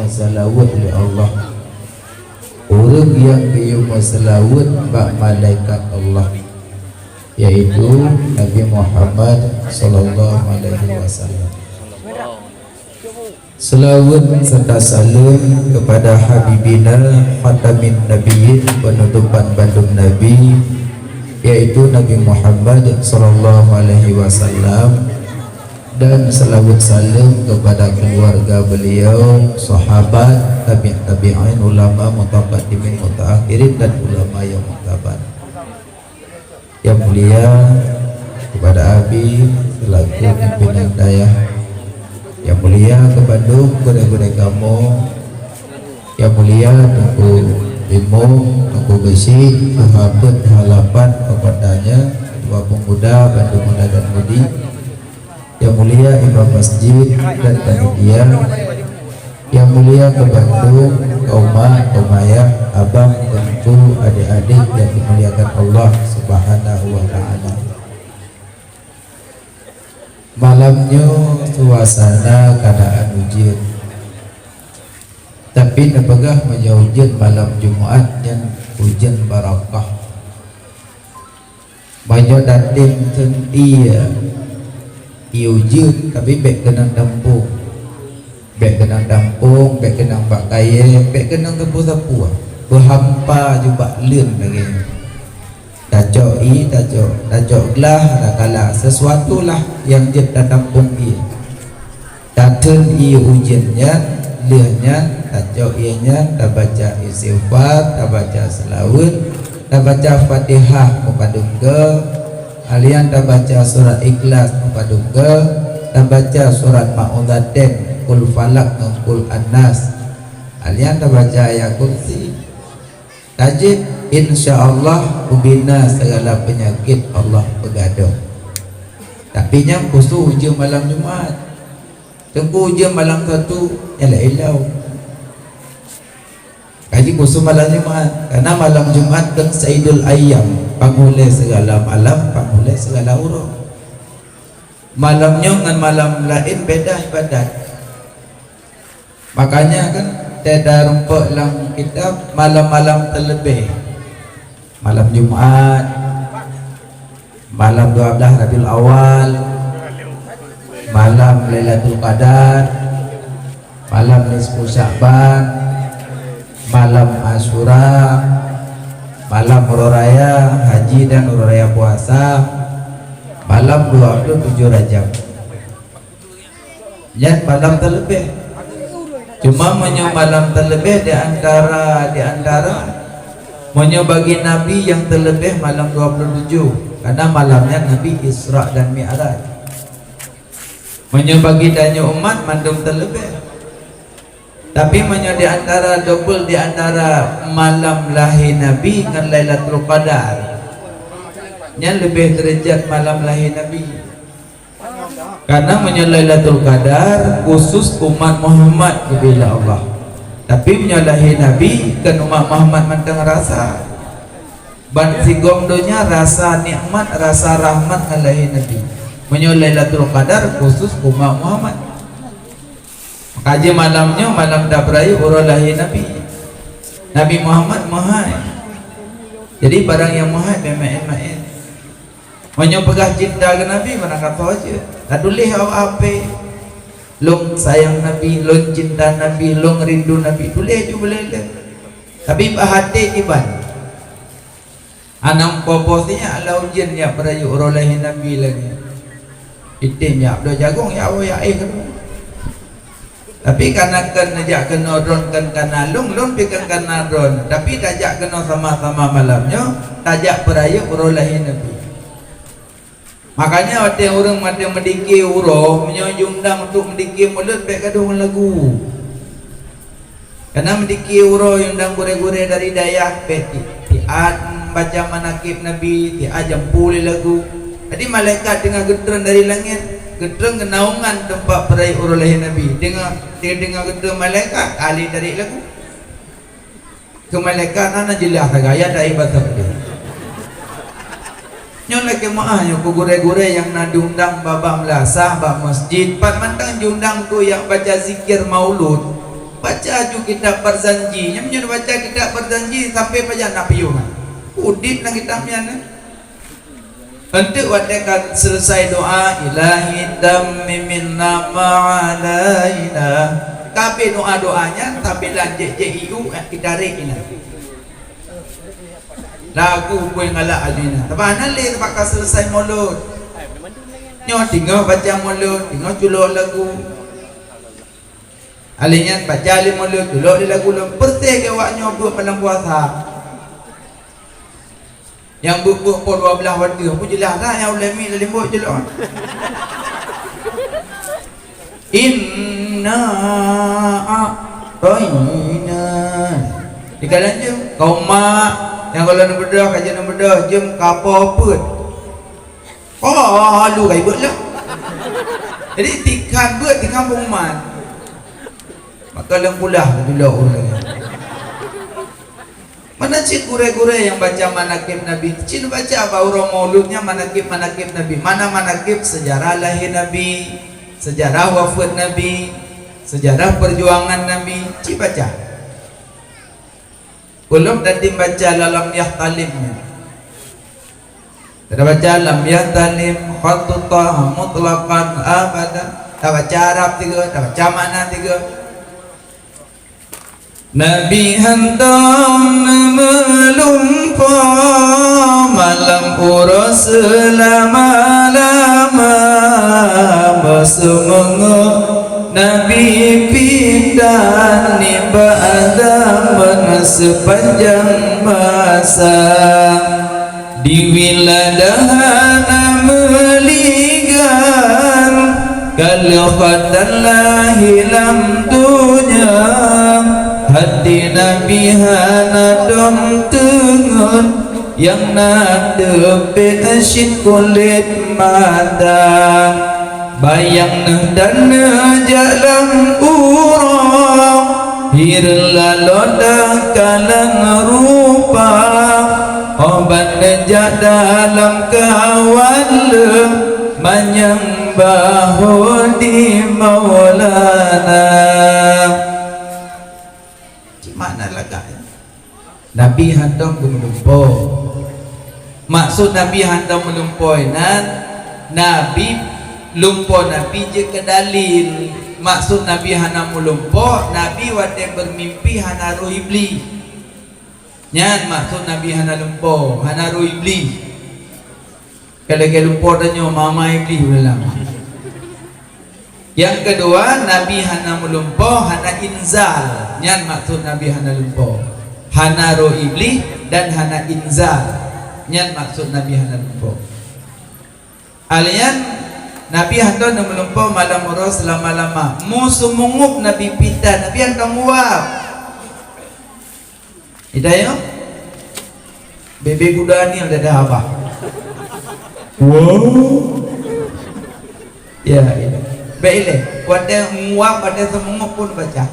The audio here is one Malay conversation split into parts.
masalawat oleh Allah. Orang yang dia masalawat bak malaikat Allah, yaitu Nabi Muhammad sallallahu alaihi wasallam. Selawat serta salam kepada Habibina Khatamin Nabiyyin, penutupan bandung Nabi, yaitu Nabi Muhammad sallallahu alaihi wasallam, dan selawat salam kepada keluarga beliau, sahabat, tabi'in, ulama mutaqaddimin, mutaakhirin, dan ulama yang mutabar. Yang mulia kepada Abi selaku pimpinan dayah, yang mulia ke Bandung, gure-gure kamu, yang mulia Tungku Imam, Tungku Besi, Tuhabut, halapan kepadanya, Ketua Pemuda Bandung Muda dan Mudi, yang mulia Imam Masjid dan panitia, yang mulia ke Bandung, kaum ayah, abang, tentu adik-adik yang dimuliakan Allah Subhanahu wa ta'ala. Malamnya suasana keadaan hujan, tapi napagah hujan malam Jumat yang hujan barakah. Banyak dating sentia hujan, tapi bek kenang dampung, bek kenang bak kaya, bek kenang tepu-tepu, berhampa juga lien lagi. Tajok lah, tak kalah sesuatu lah yang jet dampung dia. Datang ia ujiannya, liahnya, tajok ianya, tak baca istighfar, tak baca selawat, tak baca Fatihah muka dungga, alian tak baca surat Ikhlas muka dungga, tak baca surat Ma'udzatain, Qul Falak dan Qul An-Nas, alian tak baca ayat kursi. Tajib insyaallah ubina segala penyakit Allah bergaduh. Tapi yang khusus ujian malam Jumat, tengku ujian malam satu ialah ilau kaji khusus malam Jumat, karena malam Jumat kan Saidul Ayyam, pangulai segala malam, pangulai segala urang. Malamnya dengan malam lain beda ibadat. Makanya kan tidak rumput dalam kitab malam-malam terlebih, malam Jumat, malam 12 Rabiul Awal, malam Lailatul Qadar, malam Nisfu Sya'ban, malam Asyura, malam Raya Haji dan Raya Puasa, malam 27 Rajab. Dan malam terlebih, cuma malam terlebih di antara bagi Nabi yang terlebih malam 27, karena malamnya Nabi Isra dan Mi'raj. Bagi danya umat mandum terlebih, tapi di antara double di antara malam lahir Nabi dengan Lailatul Qadar, yang lebih derajat malam lahir Nabi. Karena Lailatul Qadar khusus umat Muhammad bila Allah, tapi menyalahi Nabi kan umat Muhammad mantang rasa ban sigomdonya rasa nikmat, rasa rahmat ngalahi Nabi. Lailatul Qadar khusus umat Muhammad. Kaji malamnya malam dabrai uralahi Nabi Muhammad mahai. Jadi barang yang mahai main-main. Pegah cinta ke Nabi mana kata aja. Tak boleh apa long sayang Nabi, long cinta Nabi, long rindu Nabi, boleh je boleh. Tapi hati iban anam poposnya ala ujian ya perayu urolahi Nabi lagi. Itimnya abdo jagung ya Allah ya kan. Tapi karena najak kena ron kan kana long pikan kana ron, tapi tajak kena sama-sama malamnya, tajak perayu urolahi Nabi. Makanya ada orang ada mendikir urang menyunjungdang untuk mendikir mulut baik gaduh lagu. Karena mendikir urang yang dang gure-gure dari dayah peti tiat baca manakib Nabi, tiat jampul lagu. Jadi malaikat dengar gederan dari langit, gederan kenaungan tempat perai urang Nabi. Dengar gederan malaikat kali dari lagu. Ke malaikat nana jelas gaya dari bahasa dia. Nyon lagi maah yang ku gure-gure yang nak diundang baba melasah bab masjid pat mantang diundang ku yang baca zikir maulud baca ju kitab Barzanji, nya baca kitab Barzanji sampai baca napiu udit nang kitabnya ne. Hendak wadakan selesai doa ilahi dammi minna ma'alaina. Kabeh doa-doanya tapi lanjut JIU kita rekina. Lagu gue ngalak adina. Tapi nalih bakal selesai mulut. Nyo tinggal baca mulut, tinggal culuk lagu. Alinya baca li mulut, culuk di lagu perti ke awak nyobot malam puasa. Yang buk-buk pun 12 warga pun jelas lah yang ulami dalam buat jelas. Inna a'tayna. Dikalan je kau mak yang kalau nak berdah kajian nak berdah jom kapal put. Oh lu kai buat lah. Jadi tikan buat di kampung man. Maka lengkulah dulu orang. Mana cik gure-gure yang baca manakib Nabi? Cik baca apa urang mauludnya manakib Nabi? Mana manakib sejarah lahir Nabi, sejarah wafat Nabi, sejarah perjuangan Nabi? Cik baca. Belum tadi baca lam yahtalimnya. Tidak baca lam yahtalim khatutah mutlaqan abadan. Tak baca Arab 3, tak baca makna 3. Nabi hantam melumpa malam urus selama-lama bersemengu Nabi pindah ni ba'daman sepanjang masa di wiladahana meligar kalau khatalah hilang dunia hati Nabi hana dom tengun yang nak debit asyik kulit mata bayang dan jalan urang hirla lodah kalang rupa obat nejak dalam kawan menyembah di Maulana. Mana lagak Nabi hantam melumpuh. Maksud Nabi hantam melumpuh Nabi lumpuh Nabi je ke dalil. Maksud Nabi hana melumpuh Nabi wate bermimpi hana roh iblis. Nyan maksud Nabi hana lumpuh hana roh iblis. Kalau ke lumpuh tanya mama iblis ulang. Yang kedua, Nabi hana melumpuh, hana inzal. Yang maksud Nabi hana lumpuh, hana roh iblis dan hana inzal. Yang maksud Nabi hana lumpuh. Alian Nabi hana melumpuh malam roh selama-lama. Musuh mengup Nabi pita, Nabi hana muap. Hidayah? Bebe kuda ni ada apa? Wow. Ya, ini. Baiklah, pada muak pada semua pun baca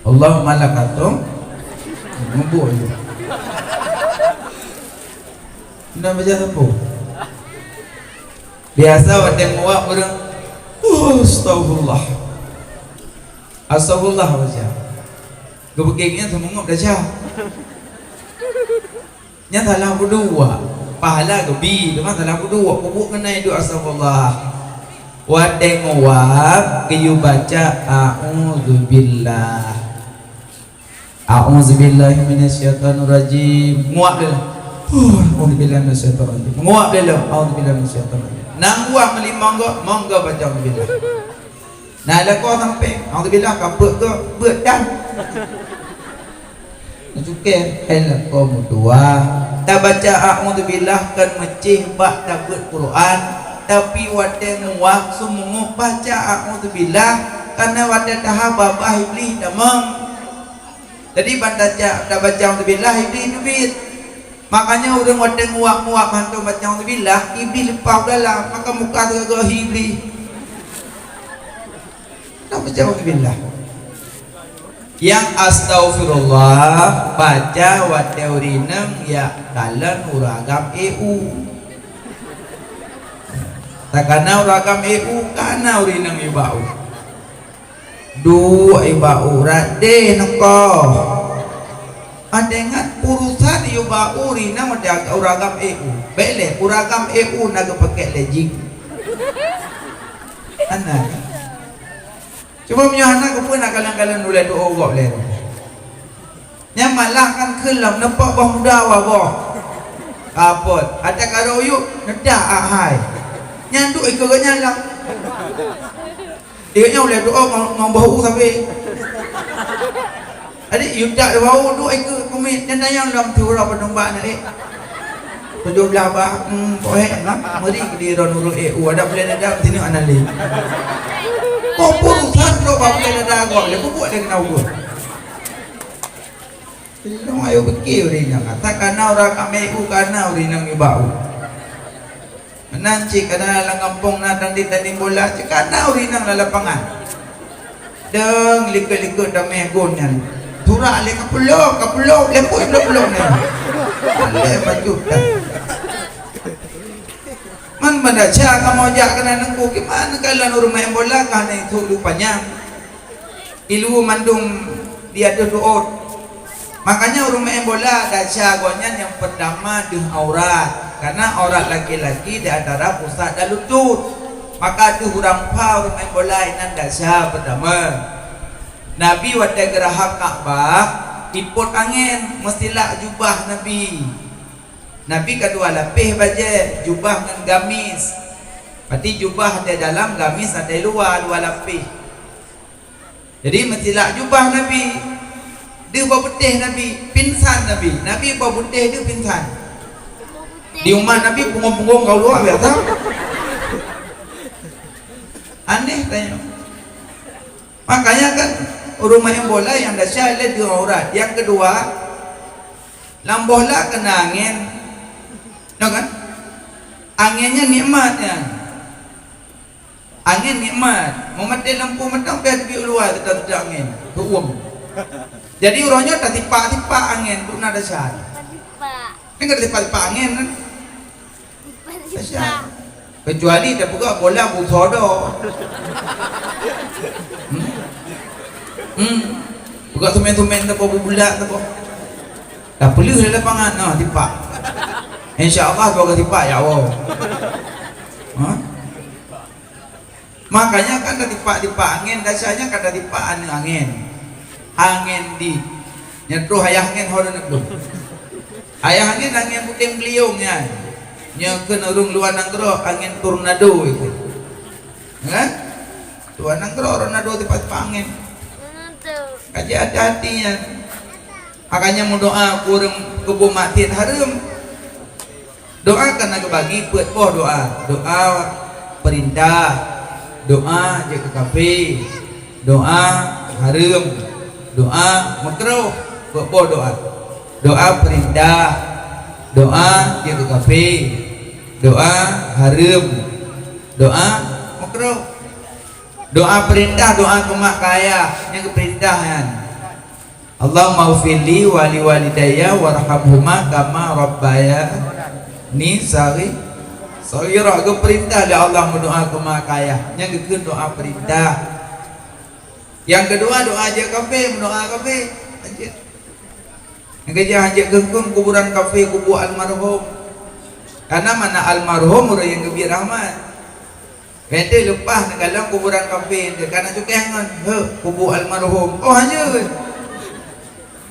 Allahumma lakatum mubul. Nak baca apa? Biasa pada muak orang astagfirullah. Astagfirullah baca. Kebegingnya semua baca. Nya salah berdua. Pahala gebi, cuma salah berdua. Kubuk kena itu astagfirullah. Wadeng wab kayu baca a'udzubillah. A'udzubillahi minasyaitonirrajim. Muak dia. A'udzubillahi minasyaitonirrajim. Muak dia. A'udzubillahi minasyaitonirrajim. Nang buang melimang go, monggo baca a'udzubillah. Nah, la kau sampai a'udzubillah kaput tu beut dah. Cukai elak kau mutua. Tak baca a'udzubillah kan mecih bak tak beut Quran. Tapi wadah muak semua baca a'udzubillah karena wadah tahap babah iblis damang. Jadi tak baca a'udzubillah iblis dubit. Makanya orang wadah muak hantu baca a'udzubillah iblis lepas dalam maka muka tergagah iblis. Tak baca a'udzubillah. Yang astaghfirullah baca wadah urinam ya kalan uragam EU. Takana uragam EU kana urinang ibau. dua bau rade nako ada ingat urusan yu bau rina ada uragam EU bele uragam EU naga pakai lejing anak cuma punya anak pun nak kalang-kalang mulai doa gok le nya malah kan kelam nampak bah muda wa boh kapot ada karo yuk nedah ahai nyanduk ikutnya lah dia nya oleh doa ngau bau sampai adik yudak bau doa ikut komit dan yang dalam turah penumbak nak 17 bah pohe lah mari di ronuru EU ada boleh ada sini analis kau urusan lo boleh ada kau le buat dia kena ukur Dong ayo bekil rin yang katakan orang kami EU karena rin yang ibau menanci karena lang kampung na tanding bola karena rin yang lalapangan deng likut-likut damai gonyan turah le kapulo lepuk belum ni le baju man mendaca kamu ajak kena nengku gimana kalau rumah yang bola kan itu lupanya ilu mandung dia ada doa makanya rumah yang bola daca gonyan yang pertama di aurat karena aurat laki-laki di antara pusat dan lutut maka di hurang pa rumah yang bola ini daca pertama Nabi wadda gerahak Ka'bah iput angin mestilah jubah Nabi kedua lapih baje jubah dengan gamis berarti jubah ada dalam gamis ada luar lapih jadi mestilah jubah Nabi dia bawa putih Nabi pingsan Nabi bawa putih dia pingsan di rumah Nabi punggung-punggung kau luar biasa aneh tanya makanya kan rumah yang bola yang dahsyat di aurat yang kedua lambola kena angin no kan anginnya nikmatnya angin nikmat memati lampu matang pergi luar kita tidak angin beruang jadi orangnya tak tipak-tipak angin tu nak dahsyat ni kan tipak-tipak angin kan dahsyat kecuali dah buka bola busodo buka tumen-tumen tak apa bulat tak apa tak perlu di lapangan tipak insyaAllah kau tipak ya Allah makanya kan dah tipak-tipak angin dahsyatnya kan dah tipak angin di nyetruh ayah angin horan belum ayah angin puting beliung nya kena urung luar nangkro angin tornado itu kan luar nangkro tornado tipak-tipak angin kaji hati-hatinya makanya mau doa kurang kubu matin harum doa kena kebagi buat doa perintah doa jaga kafe doa harum doa makruh buat doa perintah doa jaga kafe doa harum doa makruh doa perintah doa kemak kaya yang keperintahan Allahumma ufirli wali walidayya warhamhuma kama rabbayani saghira keperintah oleh Allah berdoa kemak kaya yang kedua doa perintah yang kedua doa aja kafe mendoa kafe yang ketiga hajat gengkung kuburan kafe kubur almarhum karena mana almarhum orang yang gebir rahmat kata lepas dalam kuburan kafe karena juga jangan kubur almarhum hanya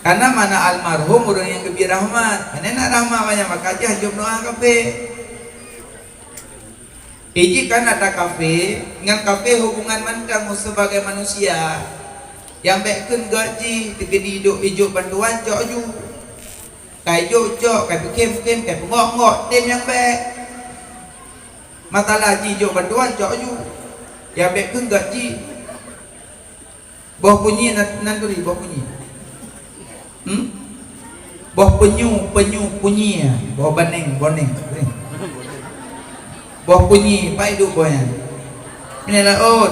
karena mana almarhum orang yang gebir rahmat mana nak rahmat banyak maka aja jom doa kafe iji kan ada kafe dengan kafe hubungan mandang sebagai manusia yang baikkan gaji tegedi hidup bantuan jok ju kai jok kai pekem kai pengok tim yang baik masalah jijok bantuan cok ju yang baikkan gaji bawah bunyi nanduri bawah bunyi bawah penyu bunyi bawah baning bawah bunyi pai hidup bawahnya ini laut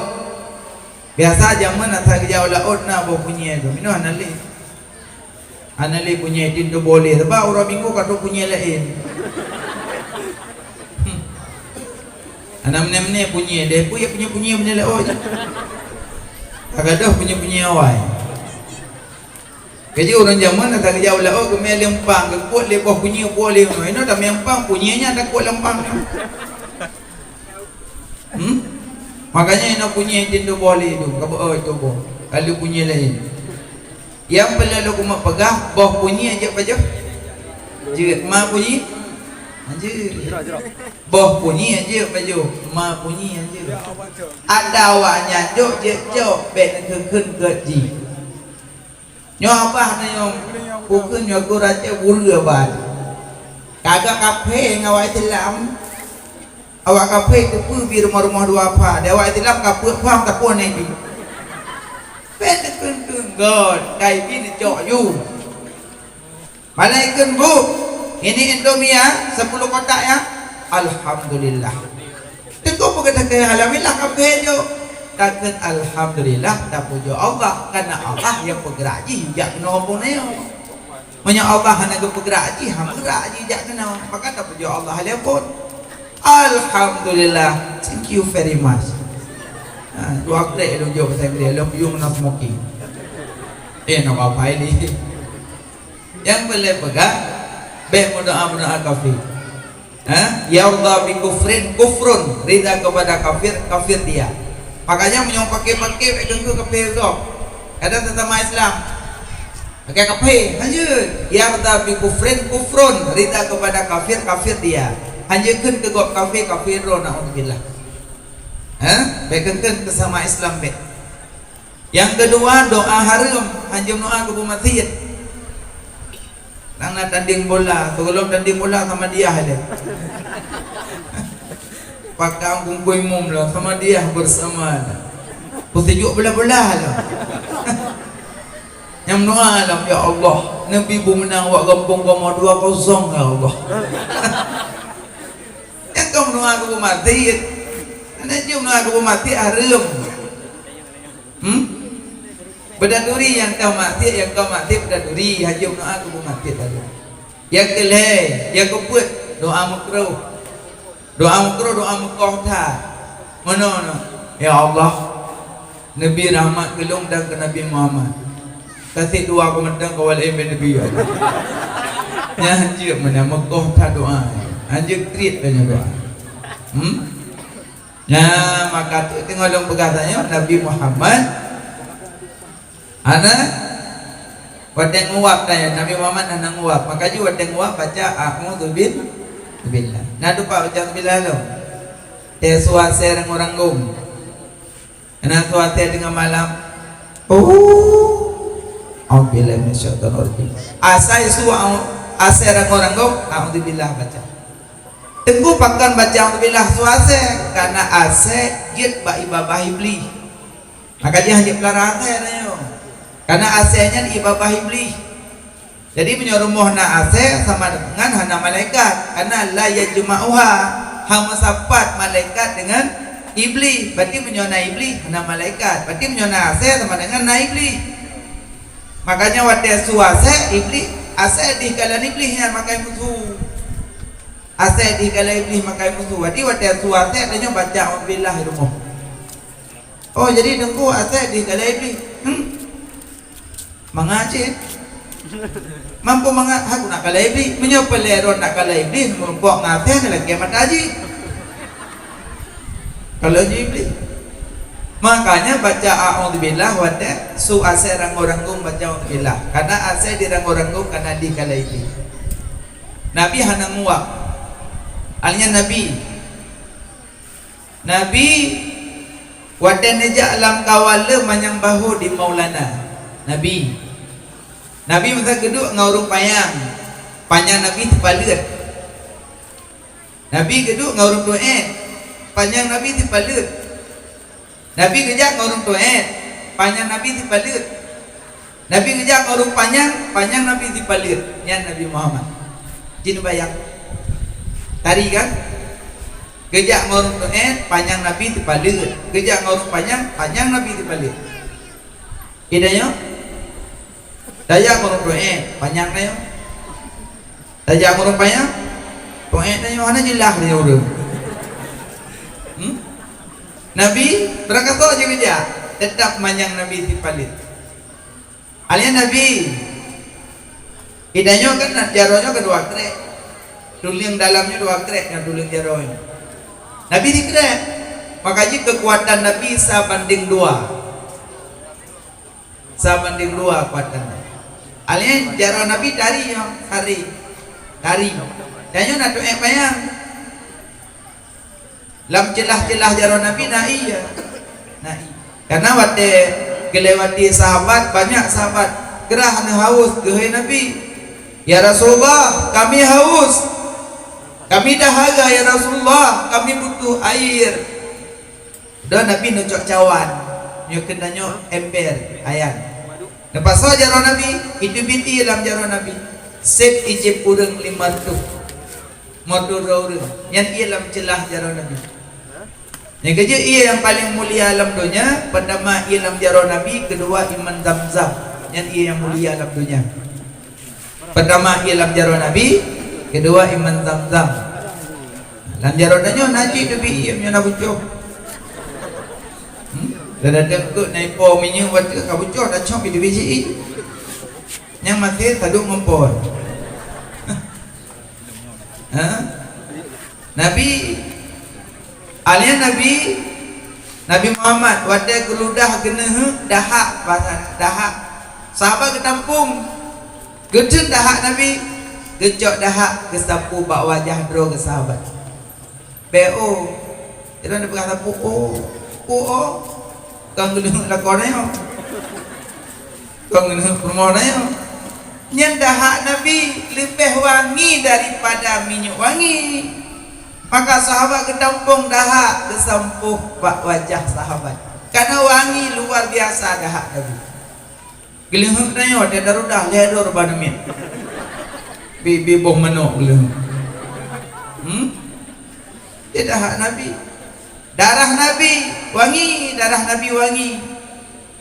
biasa zaman nak kerja laut na bawah bunyi tu minum anali bunyi itu boleh sebab orang minggu kata bunyi lain anak meneh bunyi dia punya bunyi benda laut Kagadah punya awai. Kerja orang zaman tak kerja ulah oh kemel lempang ke kuat lepas punya boleh. Ini dah lempang punyanya dah kuat lempang. Makanya ini punya tindu boleh tu. Kau coba. Kalau punya lain. Yang perlu aku mak pegang boh punya aja baju. Jerit ma bunyi. Anjir. Boh bunyi aja baju. Ma bunyi aja. Ada awaknya jok jok bet keun gaji. Nyo apa nyo bukan nyo aku raja buru abad. Kagak kafe ngawai telam. Awak kafe tu pu bi rumah-rumah dua apa. Dewa telam kapu pam tapu ni. Bet keun god kai bin jok you. Malaikat bu, ini Indomie ya, 10 kotak ya. Alhamdulillah. Tengok berkata ke alhamdulillah kafe jo. Takkan alhamdulillah tak puja Allah karena Allah yang bergerak ji jak kena hubung neo. Manya Allah hanya bergerak ji, ham gerak ji jak kena. Maka tak puja Allah dia pun. Alhamdulillah. Thank you very much. Dua krek lu jo pasal dia lu yung nak smoking. Nak apa ini? Yang boleh pegang baik doa kafir. Ya Allah bi kufrun rida kepada kafir dia. Makanya menyong pakai kengku kafir tu. Kadang tentang Islam. Pakai kafir, hanya ya Allah bi kufrun rida kepada kafir dia. Hanya kun ke gop kafir naudzubillah. Baik kengku bersama Islam baik. Yang kedua doa haram, hanya doa ke masjid. Nak tanding bola, sebelum tanding bola sama dia ada. Pakai kumpul umum lah sama dia bersama. Pusijuk bola-bola lah. Yang doa lah ya Allah, Nabi bu menang wak gempung koma 2-0 ya Allah. Yang kau doa ke masjid. Anda jom doa ke masjid haram. Berdaduri yang kau mati berdaduri haji doa aku mati tadi. Yang kelih, yang keput doa makruh. Doa makruh tha. Mana? Ya Allah, Nabi rahmat gelung dan ke Nabi Muhammad. Kasih doa kemenang kawal Nabi ada. Ya haji mana makruh tha doa. Haji treat tanya doa. Ya maka tu tengok dong perkataannya Nabi Muhammad ana wadeng nguap tanya Nabi Muhammad ana nguap maka juga wadeng nguap baca a'udzu billah nah tu pak baca billah lo te suase orang gum ana suase dengan malam billah minasyaitonir rajim asai ase orang gum a'udzu billah baca tenggu pakan baca a'udzu billah suase karena ase jid ba ibabah iblis maka dia hanya pelarang tanya karena AC-nya diibabah iblis. Jadi menyuruh na AC sama dengan hana malaikat. Karena la yajma'uha hama sapat malaikat dengan iblis. Berarti menyuruh iblis hana malaikat. Berarti menyuruh AC sama dengan na iblis. Makanya wadah suase iblis AC di kalan iblisnya makai musuh. AC di kalan iblis makai musuh. Berarti wadah suase adanya baca auzubillah rumah. Oh jadi dengku AC di kalan iblis. Mengaji mampu aku nak kalah iblis menyapa leron nak kalah iblis membuat ngaten lagi kiamat haji kalau iblis makanya baca a'udzubillah wa ta su ase orang-orang baca a'udzubillah karena ase di orang-orang karena di kalah iblis Nabi hana nguap alnya Nabi wadah neja alam kawala manyang bahu di Maulana Nabi masa kedua ngurung panjang Nabi tepalut Nabi kedua ngurung duet panjang Nabi tepalut Nabi kejak ngurung duet panjang Nabi tepalut Nabi kejak ngurung panjang Nabi tepalut yang Nabi Muhammad jin bayang tari kan kejak ngurung duet panjang Nabi tepalut kejak ngurung panjang Nabi tepalut idanya daya ngurung doa panjang na yun daya ngurung panjang doa na yun hana jelah dia urang Nabi berangkat aja kerja tetap manyang Nabi dipalit. Alian Nabi idanya kan jaronya kedua krek, tuling dalamnya dua krek, yang tuling jaronya. Nabi dikrek, makanya kekuatan Nabi sabanding dua, sabanding dua kekuatan. Alian jaro Nabi dari yang hari, danyo natu bayang, lam celah-celah jaro Nabi iya. Karena wate kelewati sahabat, banyak sahabat gerah haus ke Nabi. Ya Rasulullah, kami haus, kami dahaga ya Rasulullah, kami butuh air. Dan Nabi nucuk cawan, nyukin danyo ember ayan. Lepas so jaro Nabi, itu binti dalam jaro Nabi. Set ijib urang 500 motor urang, yang ia dalam celah jaro Nabi. Yang kerja ia yang paling mulia alam dunia, pertama ia dalam jaro Nabi, kedua iman Zamzam, yang ia yang mulia alam dunia. Pertama ia dalam jaro Nabi, kedua iman Zamzam. Dalam jaro dunia najib Nabi ia punya bucok. Dan ada tu naipo minyak buat kabucok dah cok di biji. Yang masih taduk ngompor. Nabi alian Nabi Muhammad wadah geludah geneh dahak dahak sahabat ketampung gejek dahak Nabi gejok dahak ke sapu bak wajah dro ke sahabat BO itu ada berkata kang geneh lakonnya kang geneh permohonan yang dahak Nabi lebih wangi daripada minyak wangi. Maka sahabat ketampung dahak kesampuh bak wajah sahabat. Karena wangi luar biasa dahak Nabi. Gelihuk nanya dia darudah ledor banamin. Bibi boh menok gelihuk. Dia dahak Nabi. Darah Nabi wangi, darah Nabi wangi.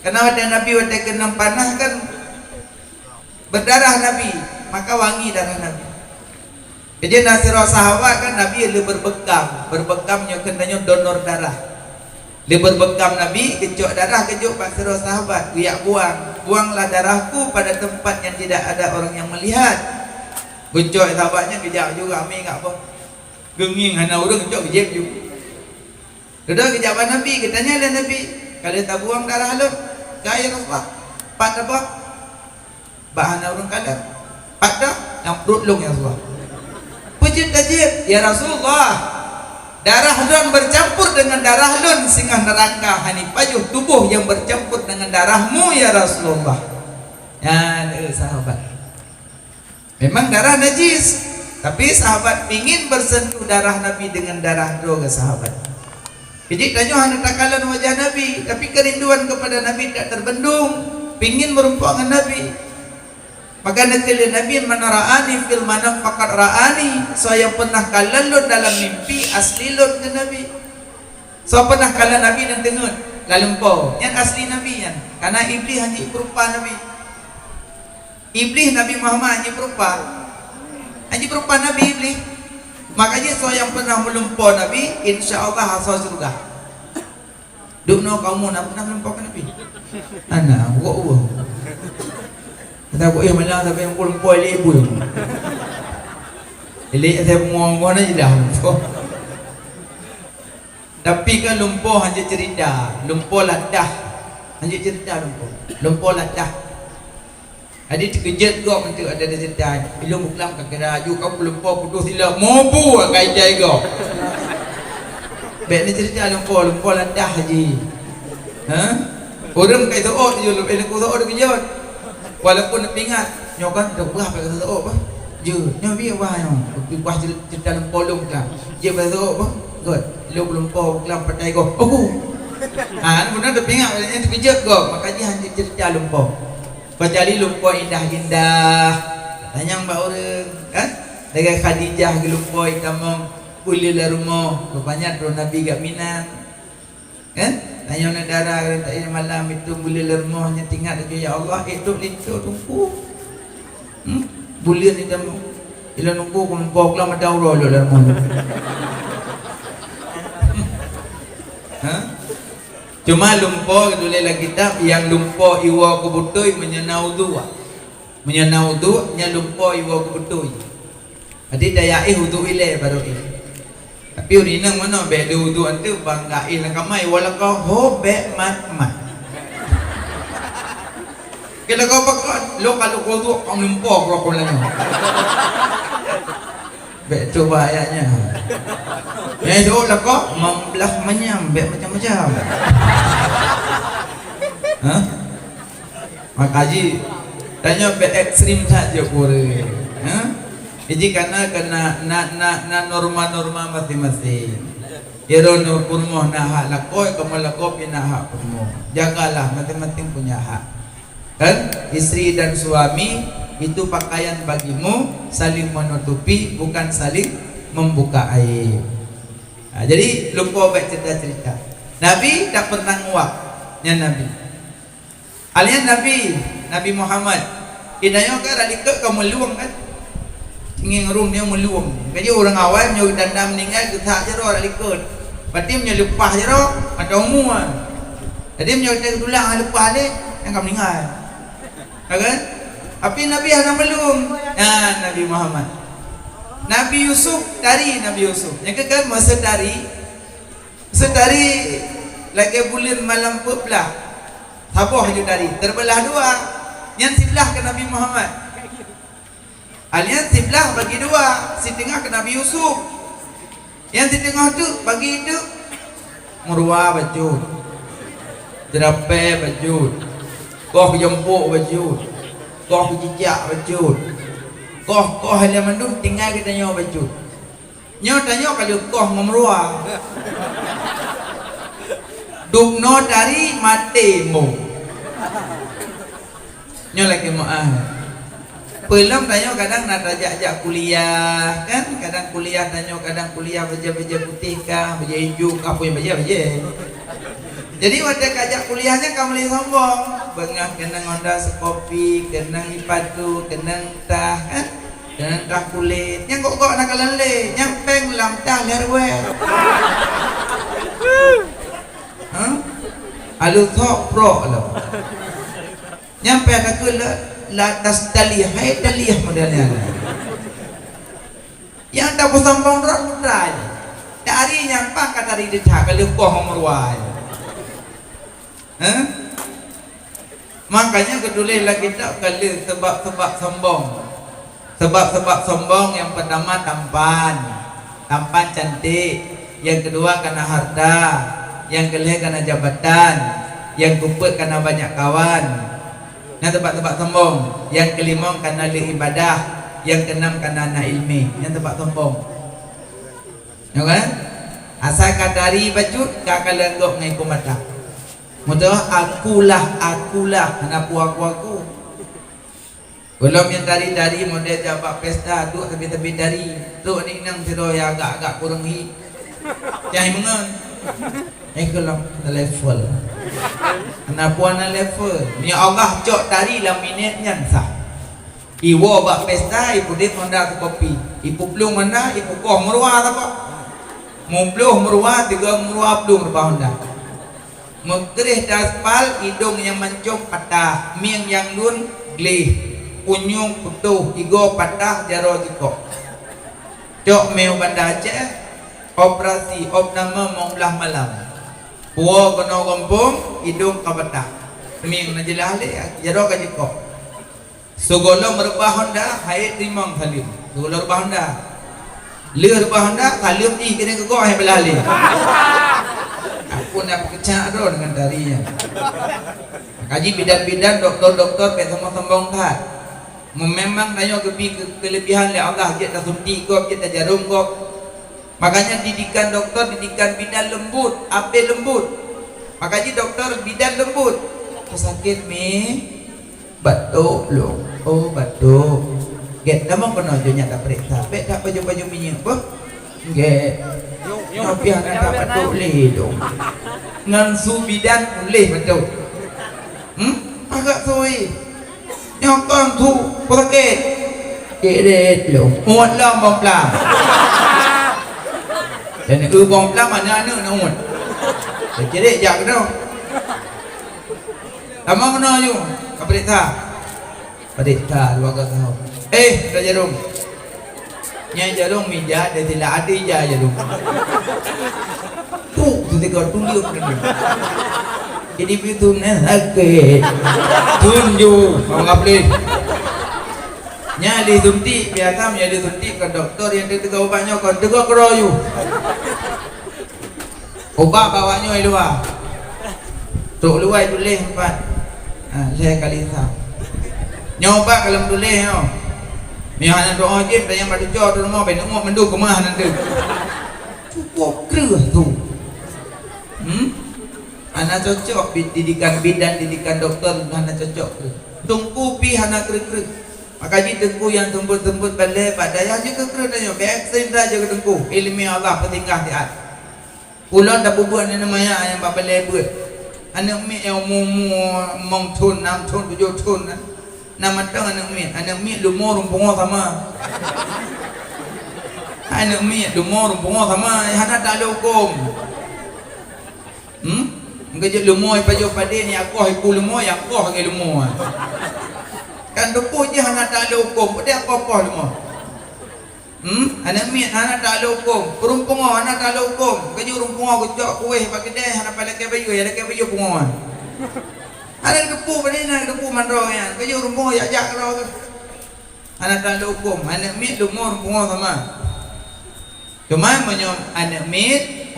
Karena ada Nabi ada kena panah kan berdarah Nabi, maka wangi darah Nabi. Jadi nasirah sahabat kan Nabi dia berbekamnya kendanya donor darah. Dia berbekam Nabi, kecok darah kecok nasirah sahabat, dia buanglah darahku pada tempat yang tidak ada orang yang melihat. Kecok sahabatnya kejap juga, kami enggak apa. Genging hana orang kecok kejap juga. Sudah kejaban Nabi, katanya ada Nabi, kalau tak buang darah lu, kaya Rasulullah. Pak apa? Bahana orang kalah. Pak dah yang perut long ya Rasulullah. Tajib, ya Rasulullah, darah lun bercampur dengan darah lun singgah neraka hani pajuh tubuh yang bercampur dengan darahmu ya Rasulullah. Ya sahabat, memang darah najis, tapi sahabat ingin bersentuh darah Nabi dengan darah doa sahabat. Jadi tanya hanya takalan wajah Nabi, tapi kerinduan kepada Nabi tak terbendung, ingin merupakan Nabi. Maka nakili Nabi menaraani fil manam faqad ra'ani. So yang pernah kalah lu dalam mimpi asli lu ke Nabi. So pernah kalah Nabi dan dengar lalempau. Yang asli Nabi yan. Karena iblis hanya berupa Nabi. Iblis Nabi Muhammad hanya berupa Nabi iblis. Makanya so yang pernah melempau Nabi, insya-Allah asal surga. Dukno kamu nak pernah melempau ke Nabi? Anak, gua. Kata aku malah tapi yang kumpul ibu. Eli saya ngomong aja dah. Tapi kan lumpuh hanya cerita, lumpuh ladah. Hanya cerita lumpuh ladah. Adik terkejut kau untuk ada cerita. Bila muklam kat kena aju kau lumpuh putus sila mampu kai jai kau. Baik ni cerita lumpuh ladah haji. Orang kai tu je lu ele ku tu ada kejut. Walaupun nak ingat nyokan dah berah pada tu apa? Je, nyobi wah yo. Buah cerita dalam polong kan. Je pada tu apa? God, lu belum kelam patai go. Oh. Benar dah ingat yang terkejut go. Makanya hanya cerita lumpur. Kecuali lumpur indah-indah. Tanya mbak orang kan? Dengan Khadijah ke lumpur itamong kulilah rumah. Rupanya tu Nabi gak minang. Kan? Tanya nak darah tak malam itu boleh lermohnya tinggal aja ya Allah itu tunggu. Boleh ni tamu. Ila nunggu kumpul kelam ada Allah lo lermoh. Cuma lumpur dulu lagi kitab yang lumpur iwa kubutui menyenau dua. Menyenau dua nya lumpur iwa kubutui. Jadi daya wudu ile baru ini. Tapi urina mana be wudu antu bangga ile kamai wala kau ho be mat. Kila kau pakot lo kalau wudu kau lumpur kau lagi. Be coba ayatnya. Itu lah kok membelah menyambe macam-macam. Hah? Makaji tanya be ekstrim saja pure. Hah? Jadi karena na norma-norma masing-masing. Iro no purmo na hak lakoy kamu lakoy na hak purmo. Jagalah masing-masing punya hak. Kan istri dan suami itu pakaian bagimu, saling menutupi bukan saling membuka aib. Nah, jadi lupa baik cerita-cerita. Nabi tak pernah nguap, ya Nabi. Alian Nabi Muhammad. Inanya kan radikal kamu meluang kan? Ingin ngerung dia meluang. Jadi orang awam nyu dandam meninggal getak je roh radikal. Berarti menyelupah je roh macam umuan. Jadi menyelupah tulang lepas ni yang kamu meninggal. Kan? Tapi Nabi ada melung. Nah, Nabi Muhammad. Nabi Yusuf dari Nabi Yusuf. Yang kan masa dari lagi bulan malam pula. Sabuh je dari terbelah dua. Yang sebelah ke Nabi Muhammad. Alian sebelah bagi dua, si tengah ke Nabi Yusuf. Yang di tengah tu bagi itu Murwah baju. Jerape baju. Koh jempuk baju. Koh jejak baju. Koh hanya mendung tinggal kita nyawa baju. Nyawa tanya kalau koh memruah. Dukno dari matemu. Nyawa lagi maaf. Belum tanya kadang nak ajak kuliah kan, kadang kuliah tanya kadang kuliah baca putih kah, baca hijau kah, apa yang baca. Jadi waktu ajak kuliahnya kamu boleh sombong. Bengah kena ngonda sekopi, kena ipatu, kena tah kan? Kena tah kulit. Yang kok nak kalale, yang peng lam tah lerwe. Hah? Alu thok pro lo. Yang peng nak kula latas dalih, hai dalih modelnya. Yang tak sombong rak mudra. Dari yang pak kata dari decak kalau kau merwai. Makanya kedua lagi tak kali sebab sombong. Sebab sombong yang pertama tampan cantik, yang kedua karena harta, yang ketiga karena jabatan, yang keempat karena banyak kawan. Yang tempat sombong, yang kelima karena ibadah, yang keenam karena anak ilmi. Yang tempat sombong. Ya kan? Asal kadari baju kakak lenggok ngai kumata. Mudah akulah anak aku. Belum yang dari model jabat pesta tu tapi dari tu ni nang siro ya agak kurang hi. Yang mengen. Kalau level. Anak puan level. Ni Allah cok dari lah minit nyan sah. Iwo bak pesta ibu dit honda tu kopi. Ibu belum honda ibu koh meruah apa? Mau belum meruah tiga meruah belum berapa honda. Mengkerih daspal hidung yang mencong patah, miang yang lun glih, unyung putuh, igo patah jaro jiko. Cok meu banda Aceh, operasi opname monglah malam. Puo kono gompong, hidung kapatah. Miang najelah le, jaro ka jiko. Sugolo merubah Honda, hai rimong salim. Sugolo merubah Honda. Leur rubah Honda, salim ni kena ke kau hai belali. Aku nak kecak doh dengan darinya. Kaji bidan-bidan doktor-doktor pe sombong tak. Memang tanya kelebihan le Allah je dah suntik kau, je dah jarum kau. Makanya didikan doktor, didikan bidan lembut, apa lembut. Makanya doktor bidan lembut. Sakit mi batuk belum? Oh batuk. Get nama kena jonya tak periksa. Pe tak baju-baju minyak apa? Get. Tapi anak tak batuk leh dong. Ngan su bidan leh batuk. Agak suwi. Yang kan tu sakit. Keret lo. Muat lah bom pelam. Dan bom pelam mana nak muat. Keret jak tu. Lama mana you? Kapalit ta? Palit ta, dua kau. Dah jarum. Nyai jarum minja, dia tidak ada jarum. Tu tiga tunjuk ni. Jadi begitu sakit. Tunjuk, kamu ngapli. Nyali tunti, biasa nyali tunti ke doktor yang dia tegak obatnya kan tegak keroyu. Obat bawanya luar. Tok luar tulis empat. Saya kali sah. Nyoba kalau tulis no. Mihan doa je yang pada jauh tu rumah ben ngok mendu ke mah nanti. Cukup kerah tu. Anak cocok didikan bidan, didikan doktor, anak cocok tu. Tungku pi anak kerah. Maka ji tengku yang tembut-tembut balik pada daya je kerah dah yo. Ekstrim dah je ke tengku. Ilmu Allah petingkah tiat. Pulau dah bubuan ni namanya yang bapa lebut. Anak mi yang mong thun, 6 thun, 7 thun. Nama tang anak mi lumur rumpung sama. Anak mi lumur rumpung sama, hana tak ada hukum. Ngajak lumur paju pada ni aku iku lumur yang aku hang lumur. Kan depu je hana tak ada hukum, dia apa-apa lumur. Anak mi hana tak ada hukum, rumpung hana tak ada hukum. Kaju rumpung gojok kuih bagi dia hana pada ke baju, ada ke baju pungon. Ada depu pada ni, depu mandro yang kaju rumpung ya jak kalau tu. Hana tak ada hukum, anak mi lumur rumpung sama. Cuma menyom anak mi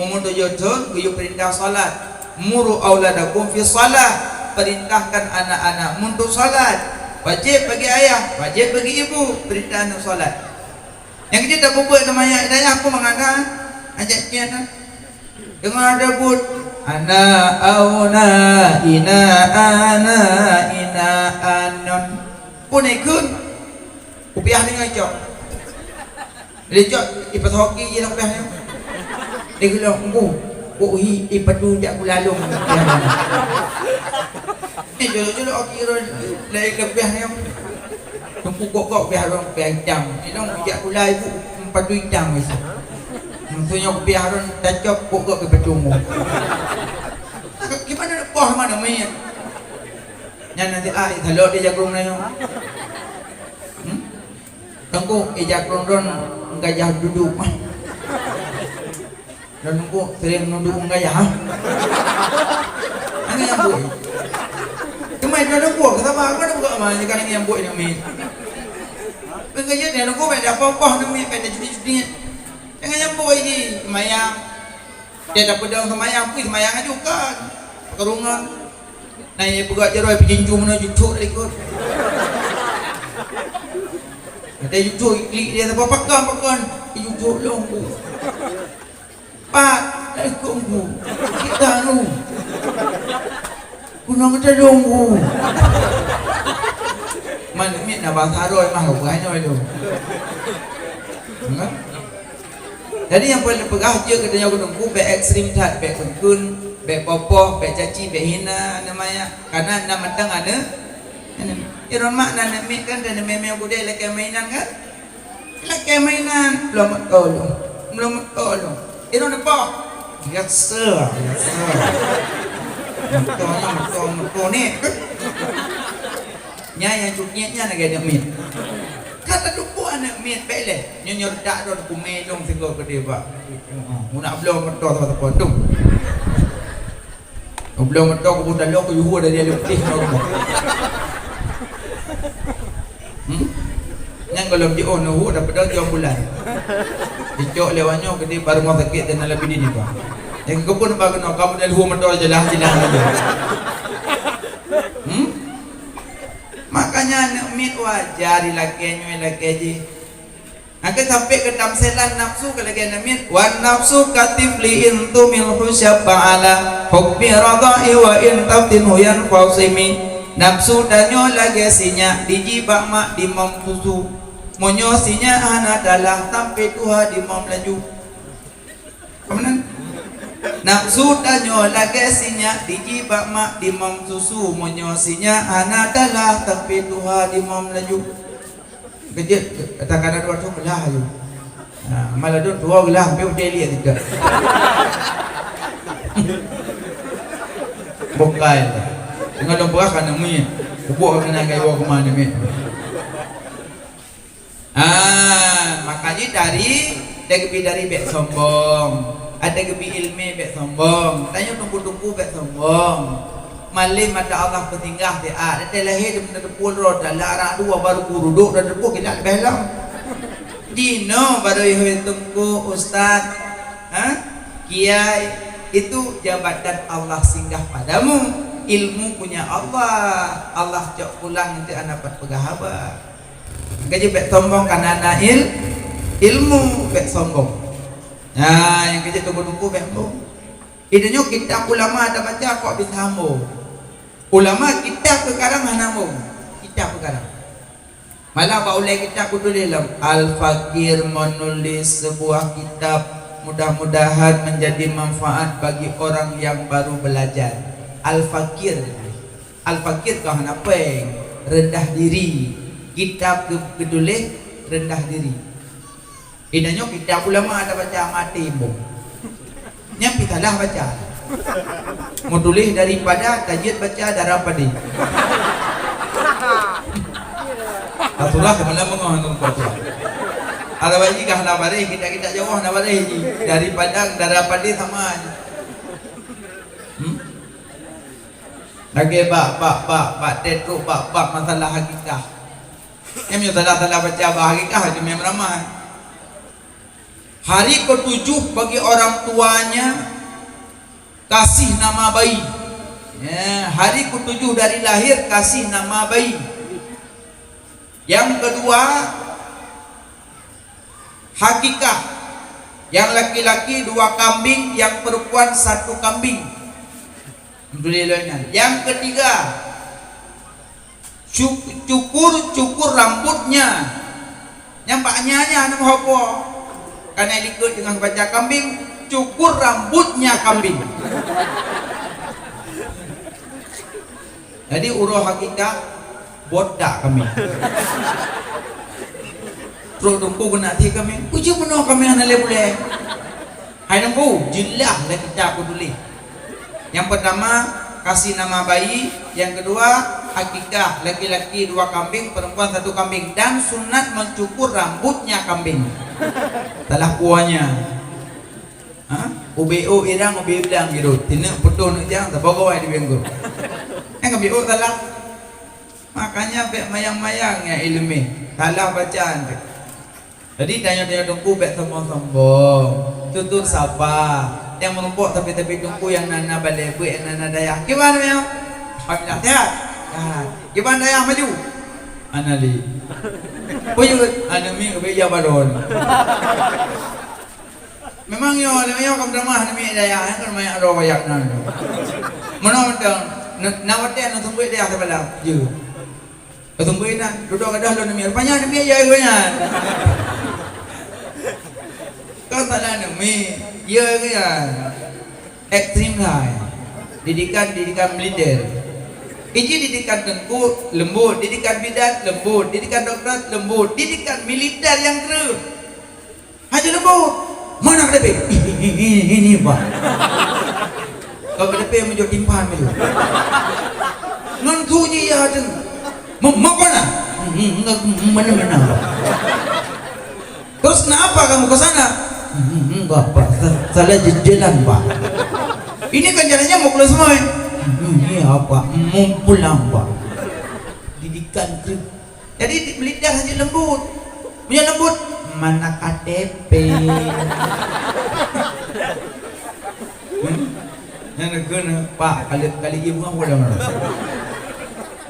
umur 7 tahun kuyu perintah salat. Muru auladakum fi salat, perintahkan anak-anak untuk salat. Wajib bagi ayah, wajib bagi ibu perintah untuk salat. Yang kita dah buat namanya hidayah aku mengangkat ajak kian dengar debut ana auna ina anon pun ikut upiah ni ngajak dia cok ipat hoki je lah upiah ni dia kata hi ipatu jak kulalung ni jolok-jolok hoki dari kepiah ni tumpu kok biar orang biar jam. Ini orang jak kulai bu 4 jam wis. Maksudnya biar orang tacok kok ke petungu. Gimana nak poh mana main? Yang nanti kalau dia jagrung na yo. Tunggu jagrung don gajah duduk mah. Dan tunggu sering duduk gajah. Ini yang bu. Cuma dia ada buat kata apa ada buat mana kan yang buat ni. Pengajian dia nak buat apa-apa ni pada judi-judi. Jangan yang buat ini semayang. Dia dah pedang semayang, pergi semayang aja kan. Perungan. Naik pegat jaroi penjinjung mana jucuk dah ikut. Ada jucuk klik dia apa pakan. Jucuk longgu. Pak, dah ikut bu. Kita nu. Kunang kita longgu. Mana ni nak bahasa Arab mah bukannya itu. Jadi yang paling pegah je katanya gunungku be ekstrim tat, be kun, be popoh, be caci, be hina namanya. Karena nama tang ada. Iron mak nak mik kan dan meme budaya lek mainan kan? Lek mainan belum tolong. Iron apa? Biasa. Motor ni. Nya yang cuknya nak ada mit. Kata duku anak mit peleh. Nyo dak don ku melong singgo ke dia ba. Mu nak belum motor tempat tu. Belum motor ku dah lok yuhu dah dia lebih normal. Yang kalau dia on hu dah pada jam bulan. Dicok lewatnya ke dia baru mau sakit dan lebih ni ba. Yang kepun ba kena kamu dah hu motor jelah aja. Makanya nak mit wajar lakinya laki. Angkat sampai ke tamselan nafsu ke lagi nak mit. Wan nafsu katifli intu mil husyabala hubbi radai wa in tabdinu yan fausimi. Nafsu danyo lagi sinya dijibak mak di mampusu. Monyo sinya hana dalah sampai tuha di mam laju. Kemudian nafsu danyo lagi sinya dijibak mak di mam susu monyo sinya hana dalah tapi tuha di mam laju. Kejut katakan ada waktu belah ayu. Malah tu dua belah be dia tidak. Bukai. Dengan dong berah kan mi. Kubuk kena gaya ke mana mi. Makanya dari bek sombong. Ada gebi ilmi bek sombong. Tanya tunggu-tunggu bek sombong. Malim ada Allah petinggah dia. Ada lahir dia depul roh dalam arah dua baru kuruduk dan depul kita belang. Dino baru tunggu ustaz. Kiai itu jabatan Allah singgah padamu. Ilmu punya Allah. Allah cok pulang nanti anak dapat pegahaba. Gaji bek sombong karena anak ilmu bek sombong. Nah, yang kerja tunggu-tunggu bek sombong. Idenya kitab ulama ada baca kok bisa hambung. Ulama kitab sekarang hambung. Kitab sekarang. Malah baulai kitab tulis dalam Al-Fakir menulis sebuah kitab, mudah-mudahan menjadi manfaat bagi orang yang baru belajar. Al-Fakir. Al-Fakir kau apa? Rendah diri. Kitab kedulis rendah diri. Idanya kitab ulama ada baca mati ibu. Nyampi salah baca. Mau tulis daripada tajid baca darah padi. Atulah kemana mengohon baca. Ada bagi kah nabare kita jauh nabare dari padang darah padi sama aja. Lagi bak tetu bak masalah hakikah. Yang salah baca bahagikah itu memang ramai. Hari ke-7 bagi orang tuanya kasih nama bayi. Ya, hari ke-7 dari lahir kasih nama bayi. Yang kedua hakikah. Yang laki-laki 2 kambing, yang perempuan 1 kambing. Yang ketiga cukur rambutnya. Nyampaknya nama apa? Karena ikut dengan baca kambing, cukur rambutnya kambing. Jadi uruh hakikat bodak kami. Terus tunggu kena ti kami. Puji penuh kami hanale boleh. Hai tunggu, jelah lah kita aku tulis. Yang pertama kasih nama bayi, yang kedua akikah, laki-laki 2 kambing, perempuan 1 kambing, dan sunat mencukur rambutnya kambing. Telah kuahnya. UBO irang UBO bilang gitu. Tina putus nak jang tak bawa di bengko. Yang UBO telah. Makanya bek mayang-mayang ya ilmi. Salah bacaan. Jadi tanya-tanya tunggu bek sombong-sombong. Tutur sapa. Yang menumpuk tapi tunggu yang nana balik yang nana daya. Gimana ya? Alhamdulillah sehat. Gimana daya maju? Anali. Puyut anami kebeja balon. Memang yo kamu ramah nami daya kan mayak ro bayak nan. Mana mentang nawate anu tunggu dia sebelah. Je. Tunggu ina duduk kadah lo nami. Rupanya nami ya nya. Kau salah nami. Ya kan. Ekstrim lah. Didikan militer. Ini didikan tengku lembut, didikan bidan lembut, didikan dokter lembut, didikan militer yang terus. Haji lembut. Mana KDP? Ini Pak. Kalau KDP menjadi timpan maju. Ngantu je ya tu. Mana? Mana? Terus kenapa kamu ke sana? Enggak Pak, salah jalan Pak. Ini kan jalannya mau keluar semua. Ini apa? Mau pulang Pak. Didikan tu. Jadi militer haji lembut. Punya lembut. Mana KTP? Yang negara Pak kali ibu aku dah mana?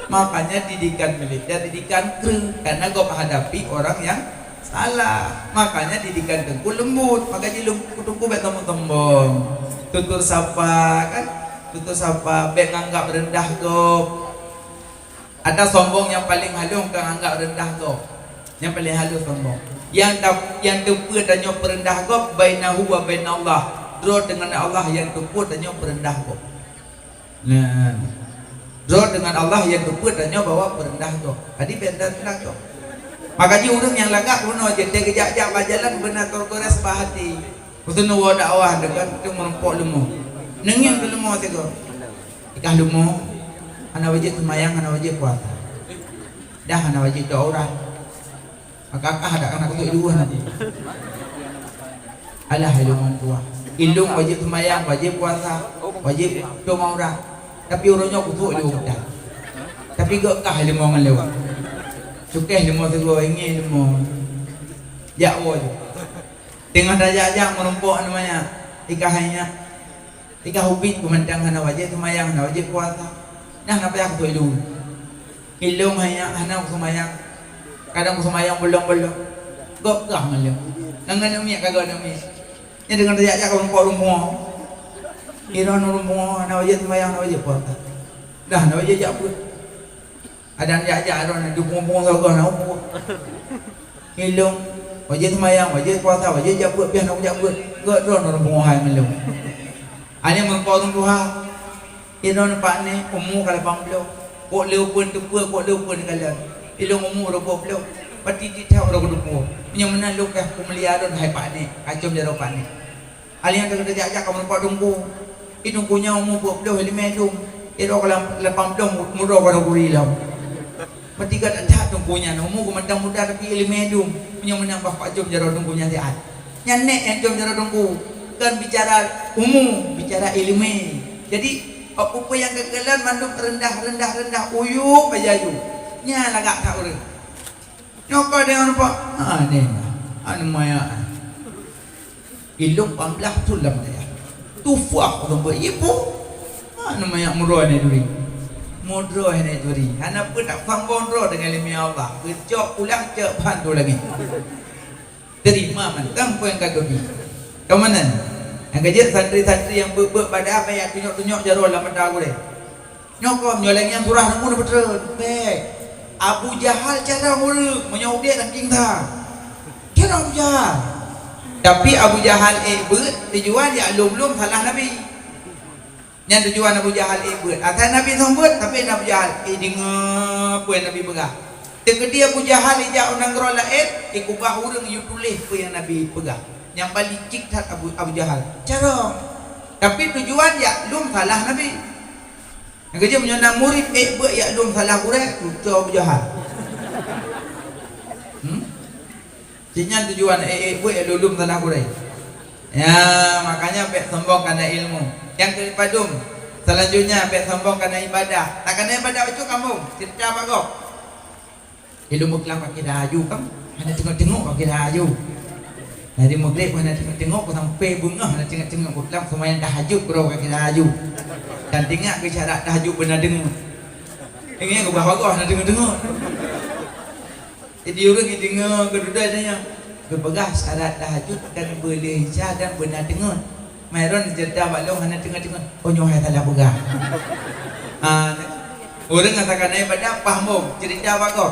Makanya didikan militer, didikan kru karena kau menghadapi orang yang salah. Makanya didikan tengku lembut. Makanya tunggu bet tembong. Tutur sapa kan? Tutur sapa bet nganggap rendah kau. Ada sombong yang paling halus kan anggap rendah kau. Yang paling halus sombong. Yang tepu dan yang perendah kau bainahu wa bainallah. Draw dengan Allah yang tepu dan yang perendah kau. Nah, draw dengan Allah yang tepu dan yang bawa perendah kau. Tadi benda rendah kau. Makanya orang yang lagak pun aja dia kejap-kejap berjalan benar kores bahati. Betul nak dakwah dengan tu merempok lemu. Nengin tu lemu tu. Ikah lemu. Hana wajib semayang, hana wajib puasa. Dah hana wajib doa orang. Kakak ada anak tu dua nanti. Alah ilmu tua. Ilmu wajib semayang, wajib puasa, wajib doa orang. Tapi orangnya kutuk ilmu dah. Tapi gak kah ilmu orang lewat. Sukeh ilmu tu ingin ilmu. Jauh je. Tengah dajak-jak menumpuk namanya ikahnya. Ikah hubit kumandang hana wajib semayang, hana wajib puasa. Nah kenapa aku tu ilmu? Ilmu hanya hana semayang. Kadang semayang belum. Gak kah malam. Nangan umi kagak umi. Nya dengan dajak-jak menumpuk. Ira nurumpuk hana wajib semayang, hana wajib puasa. Dah hana wajib jak pun. Ada dajak-jak ada dukung-dukung saga hana umur. Ilmu wajib semayang, wajib puasa, wajib jabut, biar nak jabut. Gak drone orang penguhai melum. Hanya mengkau Tuhan. Ini nampak ni umur kalau 80. Kok leu pun tepuk, kok leu pun kalau. Ilung umur 20. Pati titau orang 20. Punya mana lukah kumeliaran hai pak ni. Kacau dia pak ni. Alih yang terjajak kamu nampak tunggu. Itu punya umur 20 5 Itu kalau 80 mudah pada kurilam. Ketika tak tunggunya, umur kumandang muda tapi ilmu punya menang bapak jom jaro tunggunya sihat. Nyanek yang jom jaro tunggu kan bicara umum, bicara ilmu. Jadi apa yang kegagalan manduk rendah uyuk bajayu. Nya lagak tak urang. Nyokor dengan apa? Ni. Anu maya. Iluk 18 tulam dia. Tufah tu buat ibu. Anu maya murah ni duri. Modro ini duri. Hana pun tak faham gondro dengan ilmu Allah. Kecok pulang cek bantu lagi. Terima mantang pun yang kagak ni. Kau mana? Yang kejut santri-santri yang pada apa yang tunjuk-tunjuk jarul lah pada aku deh. Nyokom nyoleng yang surah namun betul. Baik. Abu Jahal cara muruk menyau dia dan kinta. Cara Abu Jahal. Tapi Abu Jahal tujuan ya belum salah Nabi. Yang tujuan Abu Jahal buat. Atas Nabi sambut tapi Abu Jahal dengar apa yang Nabi pegang. Ketika Abu Jahal ijak undang rola ikubah urang you tulis apa yang Nabi pegang. Yang paling ciktat Abu Jahal. Cara. Tapi tujuan ya lum salah Nabi. Yang kerja menyonang murid buat ya lum salah urang tu Abu Jahal. Sinyal tujuan buat ya lum salah urang. Ya makanya baik sombong karena ilmu. Yang kepadum selanjutnya baik sombong karena ibadah. Tak kena ibadah itu kamu cerita apa kau? Ilmu kelam pakai daju kamu. Hanya tengok-tengok pakai daju. Dari maghrib hanya tengok-tengok sampai bunga hanya tengok-tengok kelam semuanya tahajud bro pakai daju. Dan tengok ke syarat tahajud benar dengar. Ini ke bawah kau hanya tengok-tengok. Jadi orang yang dengar kedua-duanya berpegang syarat tahajud dan boleh dan benar dengar. Mayron cerita balong hanya tengah-tengah. Oh nyohai salah pegang. Orang katakan naik pada paham cerita apa kau?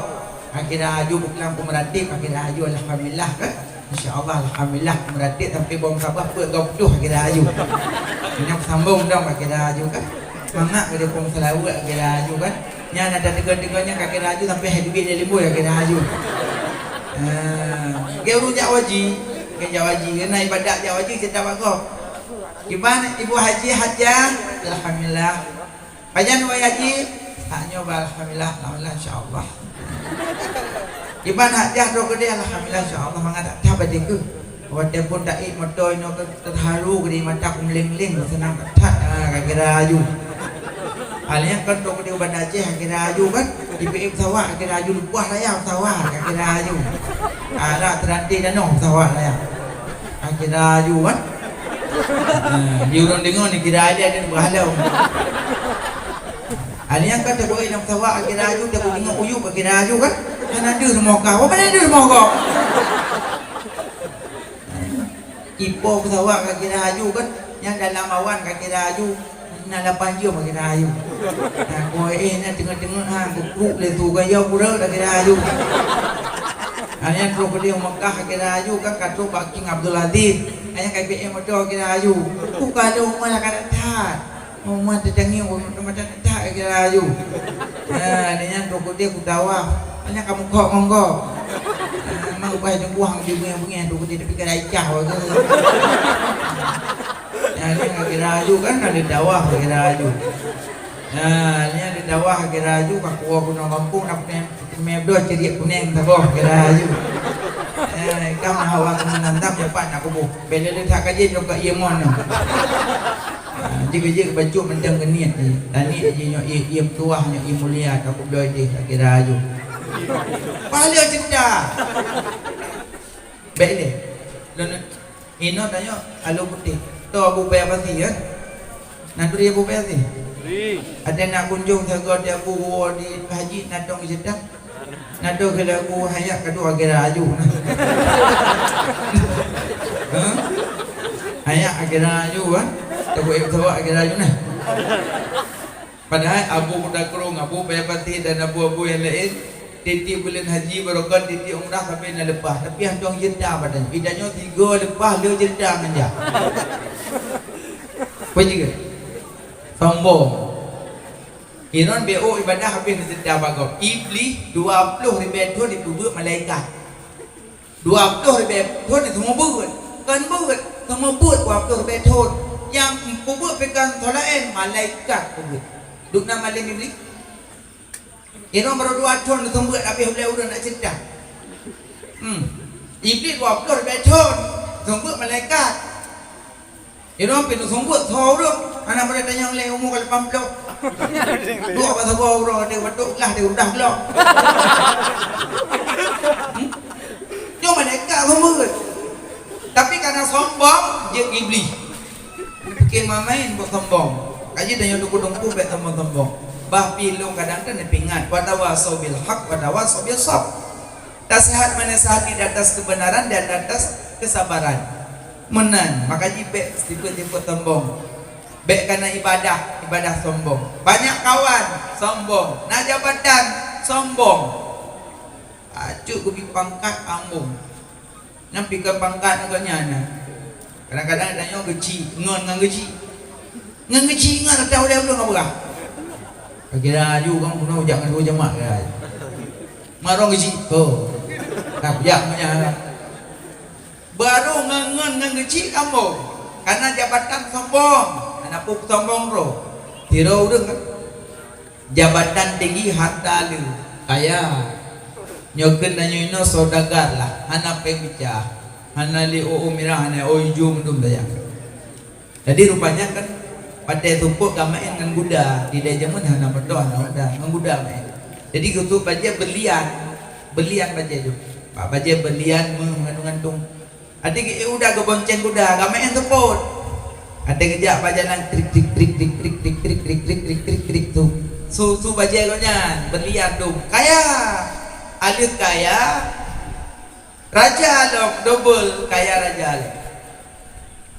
Akhirnya aju bukan pemerhati, akhirnya aju alhamdulillah kan? Insya-Allah alhamdulillah pemerhati sampai bom sabah pun kau putuh akhirnya aju. Ini sambung dong akhirnya aju kan? Semangat pada bom selalu akhirnya aju kan? Yang ada tegak-tegaknya akhirnya aju sampai hidup dia limbu akhirnya aju. Dia rujak wajib, kerja wajib, kena ibadat jak wajib cerita apa kau? Gimana ibu haji hajah? Alhamdulillah. Pajan wa haji? Hanya alhamdulillah, alhamdulillah insyaallah. Gimana hajah tu ke dia? Alhamdulillah insyaallah mengadak tak pada ke. Wadah pun tak motor ino terharu ke mata kumling-ling senang ketat kira aju. Halnya kan tu ke dia bandar Aceh kira aju kan. IPM sawah kira aju lupa saya sawah kira aju. Ada teranti danau sawah saya. Kira aju kan. Dia orang dengar ni kira ada berhalau. Alian kata kau nak sawah kira aju dia dengar uyuk kira aju kan. Kan ada semua kau. Apa ada semua kau? Ipo pesawat kira aju kan yang dalam awan kira aju nak 8 jam kira aju. Kau nak tengok-tengok kuk le tu gaya pura kira aju. Hanya krokodil Mekah kira aju kan kata Pak King Abdul Aziz. Hanya KPM motor kira aju. Ku kalau mana kata tak. Mau tetangi macam tak kira aju. Dengan krokodil ku tawa. Hanya kamu kok monggo. Mau bayar buang di bunga krokodil tapi kira icah ke. Yang kira aju kan ada dakwah kira aju. Ni ada dawah kira ju kat kuah gunung kampung nak mebdo ceria kuning tabah kira ju. Kam hawa menantap cepat nak kubuh. Bila dia tak kaji juga iemon. Jika baju mendang keniat ni. Tani je iem tuah iem mulia tak boleh dia kira ju. Pahala cedak. Baik dia. Ino tanya alu putih. Tu Abu Bayar pasti kan? Nanti dia Abu Bayar pasti. Ada nak kunjung segala dia Abu di haji nadong sedang. Nadong kalau aku hayak kedua kira aju. Hayak kira aju kan? Aku tahu kira aju nah. Padahal Abu Muda Kerung, Abu Bayar pasti dan Abu yang lain. Titi bulan haji barokah titi umrah sampai nak lepas tapi handong jeda badan idanya 3 lepas dia jeda manja apa juga sombong Iran BO ibadah habis jeda bagau iblis 20 ribu dibubur malaikat 20 ribu itu semua buat kan buat semua buat 20 ribu yang bubur pegang tolain malaikat bubur duk nama lain iblis Ino baru 2 tahun tunggu habis boleh udah nak cerita. Iblis 20 tahun tunggu malaikat. Ino pintu tunggu thorong anak boleh tanya oleh umur kalau 80. Dua pasal orang dia betul lah dia udah belum. Dia malaikat tunggu. Tapi karena sombong dia iblis. Fikir main buat sombong. Kaji tanya dukung-dukung buat sombong. Bah pilung kadang-kadang pingat watawasaw bil haq watawasaw bil sabr. Nasihat menasihati di atas kebenaran dan di atas kesabaran. Menan, maka jipe tipe-tipe sombong. Baik karena ibadah sombong. Banyak kawan sombong. Nak jabatan sombong. Acuk kubi pangkat ambung. Nyampi ke pangkat agaknya nah. Kadang-kadang tanya gaji, ngan gaji. Ngan gaji ngan tahu dia belum apa. Kira aju kan punya jangan 2 jemaah ya. Marong gaji. Oh. Tak punya. Baru ngan gaji kamu. Karena jabatan sombong. Anak puk sombong bro. Tiro udah kan. Jabatan tinggi harta lu. Kaya. Nyoken dan nyino saudagar lah. Anak pembicara. Anak li mirah anak oju mendum daya. Jadi rupanya kan pada tumpuk kamain dengan kuda di dia jaman hana berdoa dengan kuda main. Jadi gitu baca belian baca itu. Pak baca belian mengandung. Ada udah kebonceng kuda kamain tumpuk. Ada kerja bajalan trik tu. Su baca konya belian tu. Kaya alit kaya raja dong double kaya raja.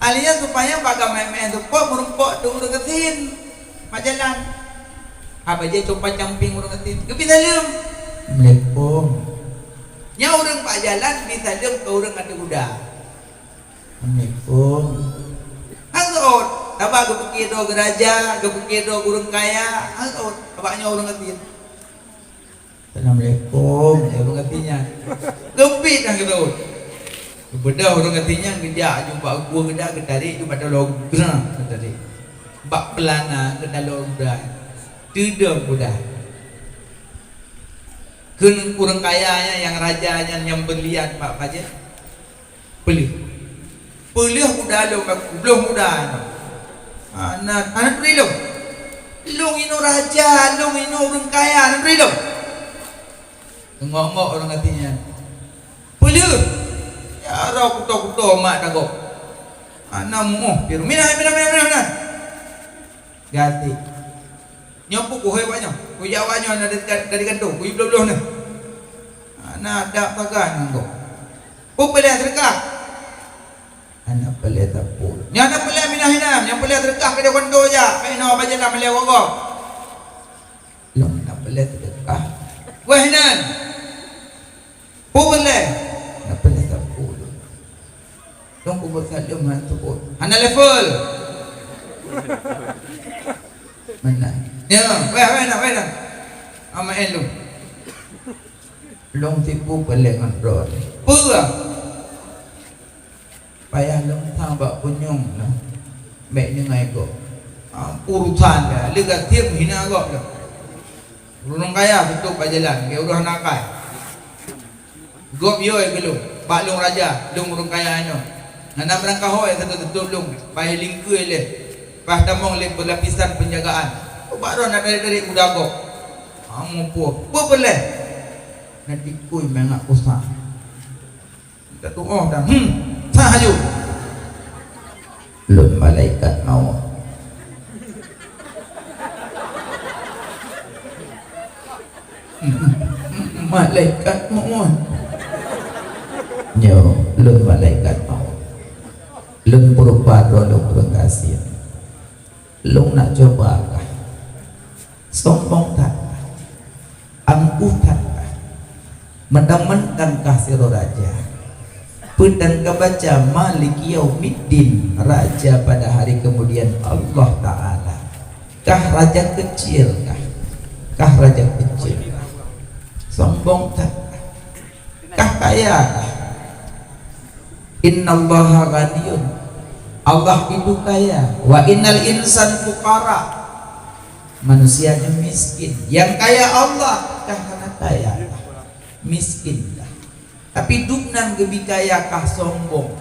Alias supaya baga main-main tu pok merumpok tu deketin majalan. Apa je coba camping urang deketin. Ke bisa lem. Assalamualaikum. Nya urang pak jalan bisa lem ke urang ada kuda. Assalamualaikum. Hasot, tabah ke pikir do geraja, ke pikir do urang kaya. Hasot, tabahnya urang deketin. Assalamualaikum. Urang deketinnya. Gempit dah gitu. Bedah orang katanya kerja jumpa gua kerja ketari jumpa dalam gerak ketari bak pelana ke dalam gerak tidak mudah kun kurang kayanya yang rajanya yang belian pak aja pelih muda lo belum muda anak beri lo ino raja long ino orang kaya anak beri lo ngomong orang katanya pelih ya roh kuto mak dago. Anamu biru mina. Ganti. Nyopu ku hewanya. Ku jawanya dari kantor. Ku belum nah. Ana ada pagan nggo. Ku pelih terkah. Ana pelih tapul. Nya ana pelih mina hinam, yang pelih terkah ke kantor ja. Maino baje na melih wogo. Lo ana pelih terkah. Ku hinan. Ku pelih. Dong kubur saja mantu pun. Hana level. Mana? Ya, wena. Ama elu. Long tipu pelengan road. Pura. Payah long tambak punyong lah. Mek ni ngai ko. urusan dia lega tiap hina agak dah orang kaya tutup kat jalan dia udah nakai gop yo belum baklung raja lung orang kaya anu nana berangkah hoi satu tutup lung pai lingku le pas tamong le berlapisan penjagaan baru nak dari udah gop ampo apa boleh nanti kui mengak usah kita doa dah sahayu lun malaikat maut malaikat maut nyo lun malaikat maut lun berupa lun berkasih lun nak coba kah sombong tak angkuh tak mendamankan kasih raja pedang kebaca Malik Yaumiddin raja pada hari kemudian Allah Ta'ala kah raja kecil kah raja kecil sombong tak kah kaya innallaha ghaniyun Allah itu kaya wa innal insan fuqara manusianya miskin yang kaya Allah kah karena kaya miskin tapi duknan gebi kaya kah sombong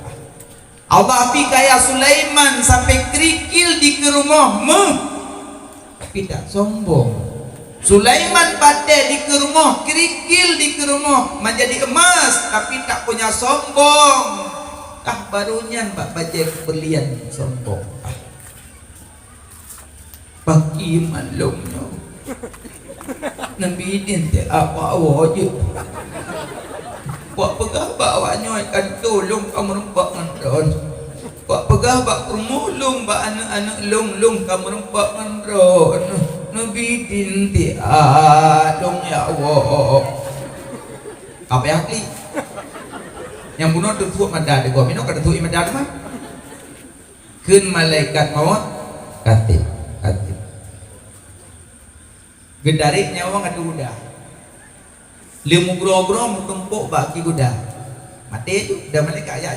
Allah pi kaya Sulaiman sampai kerikil di ke rumah tapi tak sombong Sulaiman pada di ke rumah kerikil di ke rumah menjadi emas tapi tak punya sombong barunya mbak baca berlian sombong pagi malumnya Nabi din te apa wajib buat pegah bawa nyoy kan tolong kamu rempak ngendron buat pegah bak rumulung bak anak-anak long kamu rempak ngendron Nabi din te dong ya Allah apa yang akli yang bunuh tu tuh madad gua minok kada tuh madad mah keun malaikat maut katib gedari nyawa ngadu udah limu bro mutumpuk baki guda mati tu dah malaikat ya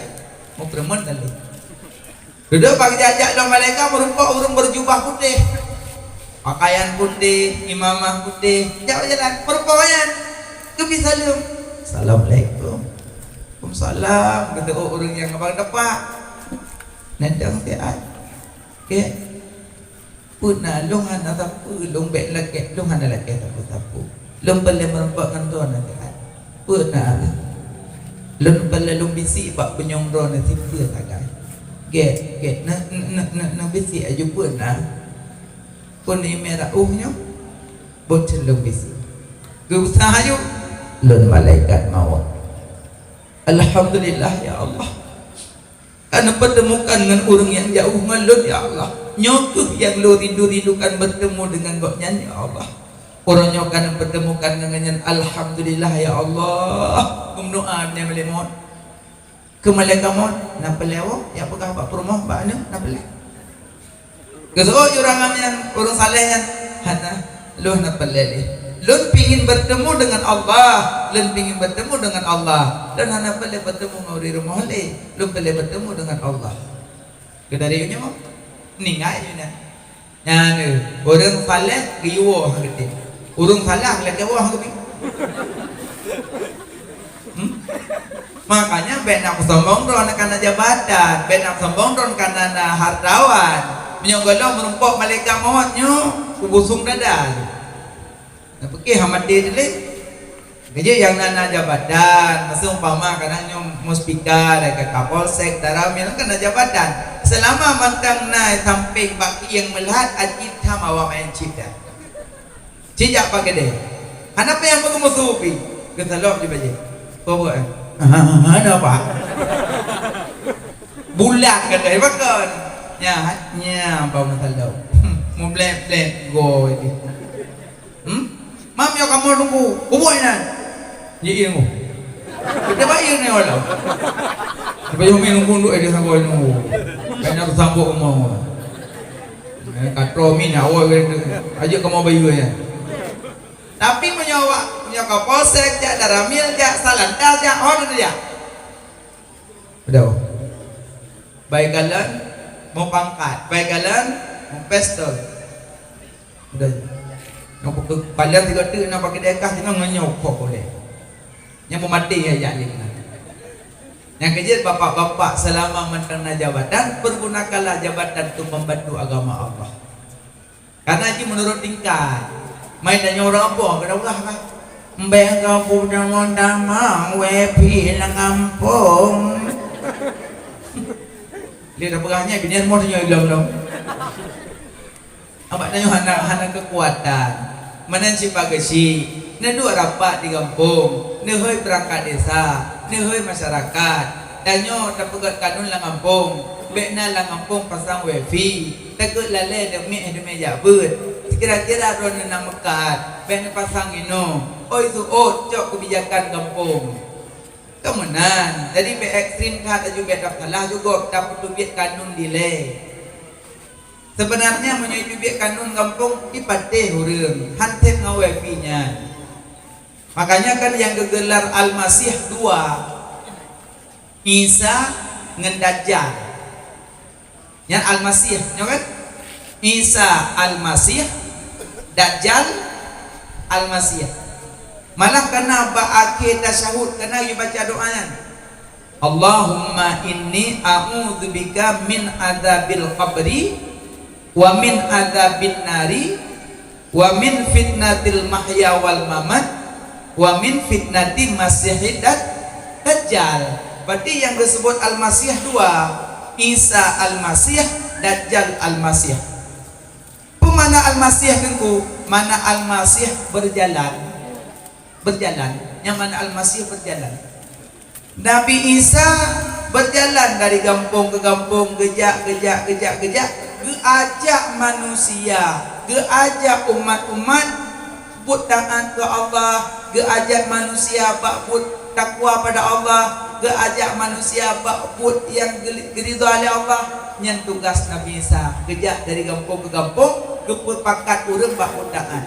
mau preman kali duduk pagi jajak dong malaikat merumpok urung berjubah putih pakaian putih imamah putih jalan perpoyan ke bisa lum assalamualaikum salam kata orang yang abang dapat nandang tiat ke puna long hana tapu long bek laki long hana laki tapu long pala merempak ngantuan nanti puna long pala long bisi bak penyong ron nanti dia tagai get na bisi aju puna pun ni merah nyo bocor long bisi gusah ayu long malaikat maut Alhamdulillah ya Allah karena pertemukan dengan orang yang jauh ngelut ya Allah nyokuh yang lu rindu-rindukan bertemu dengan goknya ya Allah orang nyokan pertemukan dengan Alhamdulillah ya Allah kumdoa ni melemot ke malaikat maut nak pelewo ya apakah pak rumah pak anu nak pelewo keso orang yang orang salehnya hana lu nak pelele lun pingin bertemu dengan Allah lun pingin bertemu dengan Allah dan hana boleh bertemu ngori rumah le lun boleh bertemu dengan Allah kedarinya mau ningai nya nyane orang saleh riwo hangti urung salah lek wah hangti makanya benak sombong ron kana jabatan benak sombong ron kana hartawan menyonggolong merumpok malaikat mautnya kubusung dadar nah pergi hamad dia dulu kerja yang nana jabatan masa umpama kadang nyom muspika dekat kapolsek taramil kan jabatan selama mantang naik sampai baki yang melihat ajib tham awam yang cipta cijak pakai deh kenapa yang mengemusuhi kesalok je baje apa buat ada apa bulat kata bakon nya apa masalah mau blek go ini mam yo kamu nunggu kumoy na ji mo kita ba yun ni wala ba yung minunggu ndo edi sambo nunggu kanya sambo mo katro mina oy aja kamu bayu ya tapi menyawa punya kapolsek jak daramil jak salantal jak hon ya udah baik kalian mau pangkat baik kalian pestol. Udah. Yang paling tiga tu nak pakai dekah jangan nganyok boleh. Yang memati aja ni. Yang kejadian bapak-bapak selama menerima jabatan, pergunakanlah jabatan untuk membantu agama Allah. Karena ini menurut tingkat. Main tanya orang apa? Kena ulah kan? Mbak kampung damang wepi lang kampung. Dia dah perahnya binian mau tanya hilang. Abang tanya anak kekuatan. Mana si pagasi? Neduk rapat di kampung, nehoi perangkat desa, nehoi masyarakat. Danyo dapat kanun lang kampung, bekna lang kampung pasang wifi. Takut lale demi jabut. Kira-kira ron nang mekat, bekna pasang ino. Oi tu cok kebijakan kampung. Kemenan. Jadi be ekstrim kah juga dak salah juga dapat biak kanun delay. Sebenarnya menyuai biak kanun kampung dipatih urang, hantep ngau wifi-nya. Makanya kan yang gegelar Al-Masih 2 Isa ngan Dajjal. Yang Al-Masih, kan? Isa Al-Masih, Dajjal Al-Masih. Malah kena ba'akhir tasyahud, kena you baca doanya. Allahumma inni a'udzubika min adzabil qabri wa min adzabin nari wa min fitnatil mahya wal mamat wa min fitnati masihid dajjal. Berarti yang disebut Al-Masih 2 Isa Al-Masih, Dajjal Al-Masih. Pemana Al-Masih tengku? Mana Al-Masih berjalan. Yang mana Al-Masih berjalan. Nabi Isa berjalan dari kampung ke kampung, gejak geajak manusia, geajak umat-umat but taat ke Allah, geajak manusia but takwa pada Allah, geajak manusia but yang geridha oleh Allah. Yang tugas Nabi Isa gejak dari kampung ke kampung, geput pakat urang but taat.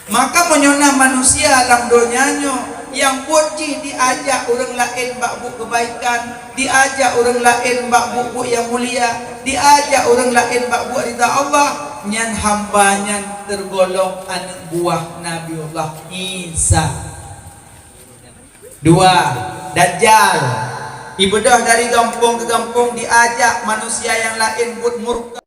Maka menyona manusia alam donyanya yang puji diajak orang lain bak kebaikan, diajak orang lain bak yang mulia, diajak orang lain bak ridha Allah. Nyan hambanya tergolong anak buah Nabiullah Isa. 2 Dajjal ibadah dari kampung ke kampung, diajak manusia yang lain buat murka.